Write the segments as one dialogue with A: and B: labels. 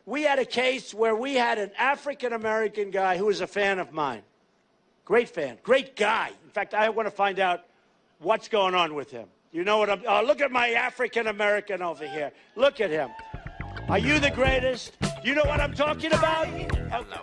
A: we had a case where we had an African-American guy who was a fan of mine. Great fan, great guy. In fact, I want to find out what's going on with him. You know what I'm... Oh, look at my African-American over here. Look at him. Are you the greatest? You know what I'm talking about? Hello.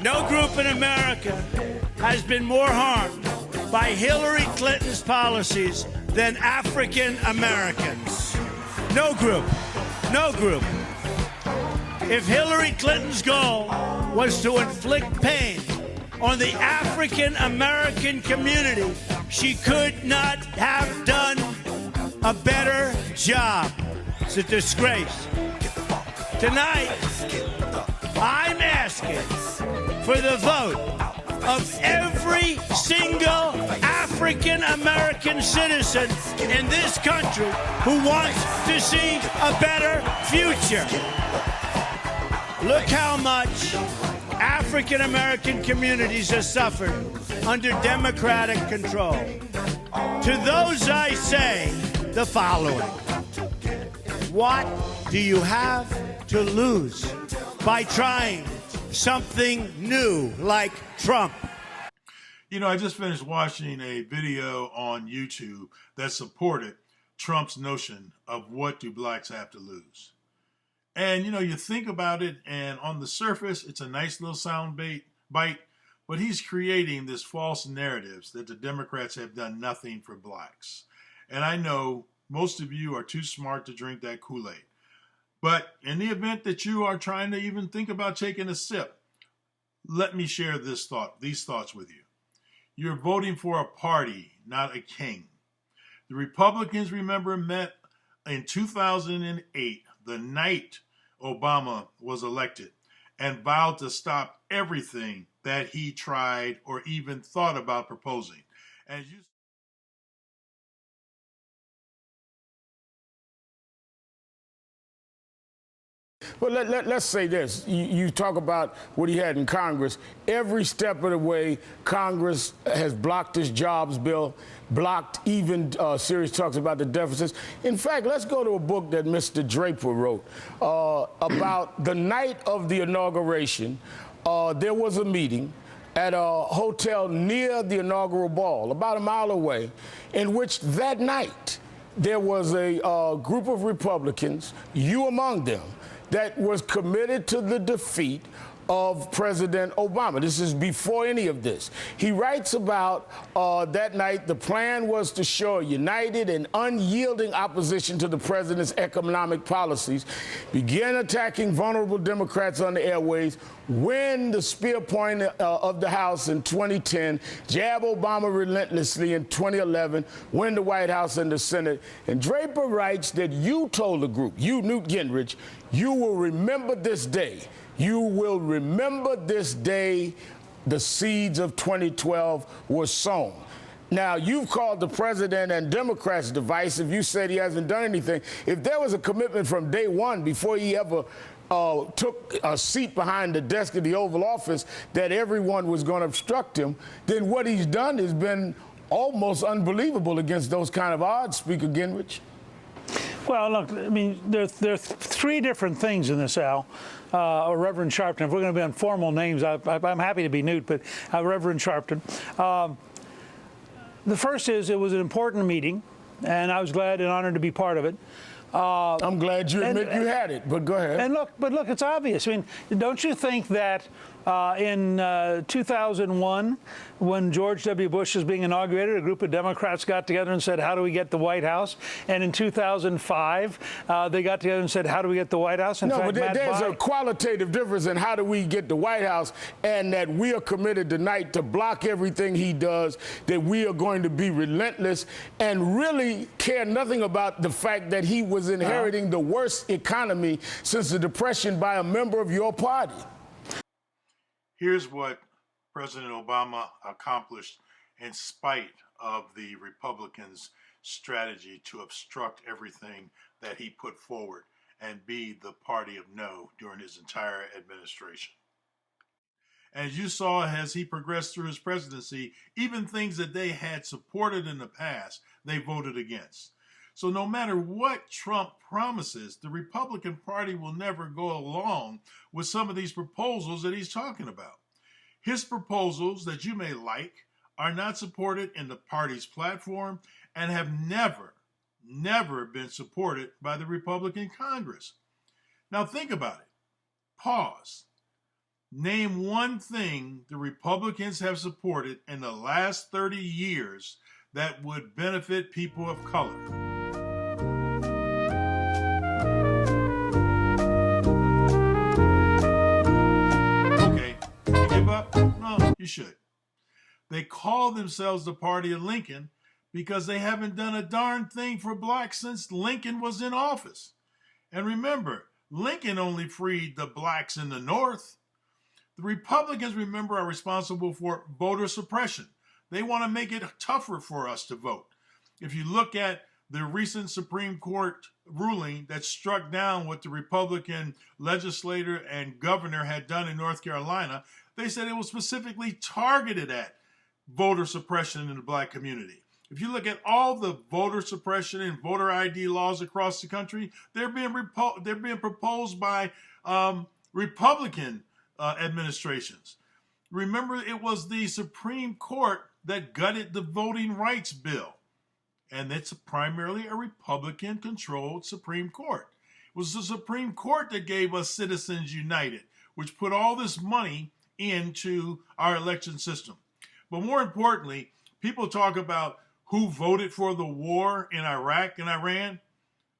A: No group in America has been more harmed by Hillary Clinton's policies than African Americans. No group. No group. If Hillary Clinton's goal was to inflict pain on the African American community, she could not have done a better job. It's a disgrace. Tonight, I'm asking for the vote of every single African-American citizen in this country who wants to see a better future. Look how much African-American communities have suffered under Democratic control. To those I say the following: what do you have to lose by trying something new like Trump?
B: You know, I just finished watching a video on YouTube that supported Trump's notion of what do blacks have to lose. And, you know, you think about it, and on the surface, it's a nice little sound bite, but he's creating this false narratives that the Democrats have done nothing for blacks. And I know most of you are too smart to drink that Kool-Aid. But in the event that you are trying to even think about taking a sip, let me share these thoughts with you. You're voting for a party, not a king. The Republicans, remember, met in 2008, the night Obama was elected, and vowed to stop everything that he tried or even thought about proposing. As you
C: Well, let's say this. You talk about what he had in Congress. Every step of the way, Congress has blocked his jobs bill, blocked even serious talks about the deficits. In fact, let's go to a book that Mr. Draper wrote about the night of the inauguration. There was a meeting at a hotel near the inaugural ball, about a mile away, in which that night there was a group of Republicans, you among them, that was committed to the defeat of President Obama. This is before any of this. He writes about that night, the plan was to show a united and unyielding opposition to the president's economic policies, begin attacking vulnerable Democrats on the airways, win the spear point of the House in 2010, jab Obama relentlessly in 2011, win the White House and the Senate. And Draper writes that you told the group, you, Newt Gingrich, you will remember this day. You will remember this day the seeds of 2012 were sown. Now, you've called the president and Democrats divisive. You said he hasn't done anything. If there was a commitment from day one, before he ever took a seat behind the desk of the Oval Office, that everyone was going to obstruct him, then what he's done has been almost unbelievable against those kind of odds, Speaker Gingrich.
D: Well, look, I mean, there are three different things in this, Al. Reverend Sharpton, if we're going to be on formal names, I'm happy to be Newt, but Reverend Sharpton. The first is it was an important meeting, and I was glad and honored to be part of it.
C: I'm glad you admit you had it, but go ahead.
D: And look, it's obvious. I mean, don't you think that in 2001, when George W. Bush was being inaugurated, a group of Democrats got together and said, how do we get the White House? And in 2005, they got together and said, how do we get the White House? In fact,
C: but there's a qualitative difference in how do we get the White House, and that we are committed tonight to block everything he does, that we are going to be relentless and really care nothing about the fact that he was inheriting the worst economy since the Depression by a member of your party.
B: Here's what President Obama accomplished in spite of the Republicans' strategy to obstruct everything that he put forward and be the party of no during his entire administration. As you saw as he progressed through his presidency, even things that they had supported in the past, they voted against. So no matter what Trump promises, the Republican Party will never go along with some of these proposals that he's talking about. His proposals that you may like are not supported in the party's platform and have never been supported by the Republican Congress. Now think about it. Pause. Name one thing the Republicans have supported in the last 30 years that would benefit people of color. Okay, you give up? No, you should. They call themselves the party of Lincoln because they haven't done a darn thing for blacks since Lincoln was in office. And remember, Lincoln only freed the blacks in the North. The Republicans, remember, are responsible for voter suppression. They want to make it tougher for us to vote. If you look at the recent Supreme Court ruling that struck down what the Republican legislator and governor had done in North Carolina, they said it was specifically targeted at voter suppression in the black community. If you look at all the voter suppression and voter ID laws across the country, they're being proposed by Republican administrations. Remember, it was the Supreme Court that gutted the voting rights bill, and it's primarily a Republican-controlled Supreme Court. It was the Supreme Court that gave us Citizens United, which put all this money into our election system. But more importantly, people talk about who voted for the war in Iraq and Iran.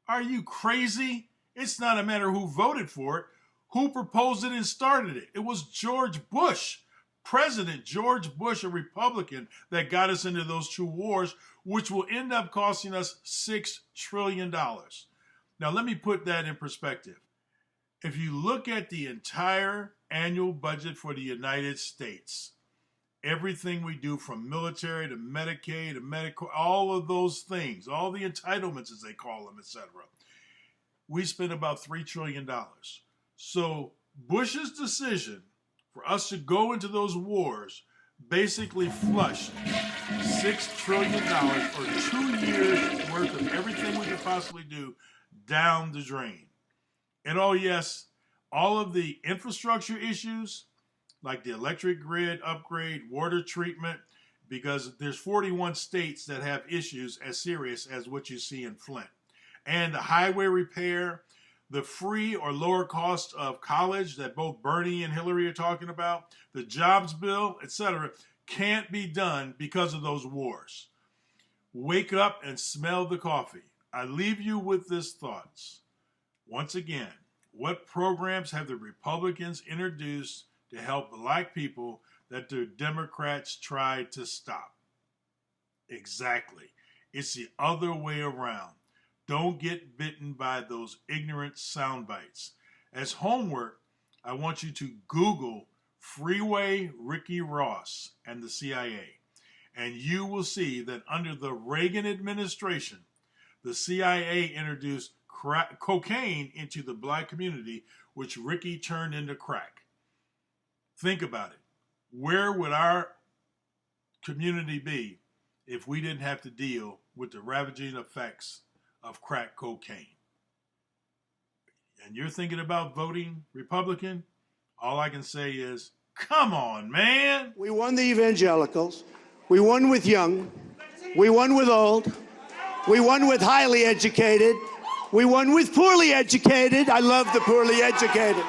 B: Are you crazy? It's not a matter who voted for it. Who proposed it and started it? It was George Bush, President George Bush, a Republican, that got us into those two wars, which will end up costing us $6 trillion. Now, let me put that in perspective. If you look at the entire annual budget for the United States, everything we do from military to Medicaid to medical, all of those things, all the entitlements as they call them, etc., we spend about $3 trillion. So Bush's decision for us to go into those wars basically flushed $6 trillion or 2 years worth of everything we could possibly do down the drain. And oh yes, all of the infrastructure issues like the electric grid upgrade, water treatment, because there's 41 states that have issues as serious as what you see in Flint. And the highway repair, the free or lower cost of college that both Bernie and Hillary are talking about, the jobs bill, etc., can't be done because of those wars. Wake up and smell the coffee. I leave you with this thoughts. Once again, what programs have the Republicans introduced to help black people that the Democrats tried to stop? Exactly. It's the other way around. Don't get bitten by those ignorant sound bites. As homework, I want you to Google Freeway Ricky Ross and the CIA, and you will see that under the Reagan administration, the CIA introduced cocaine into the black community, which Ricky turned into crack. Think about it. Where would our community be if we didn't have to deal with the ravaging effects of crack cocaine? And you're thinking about voting Republican? All I can say is, come on, man.
A: We won the evangelicals. We won with young. We won with old. We won with highly educated. We won with poorly educated. I love the poorly educated.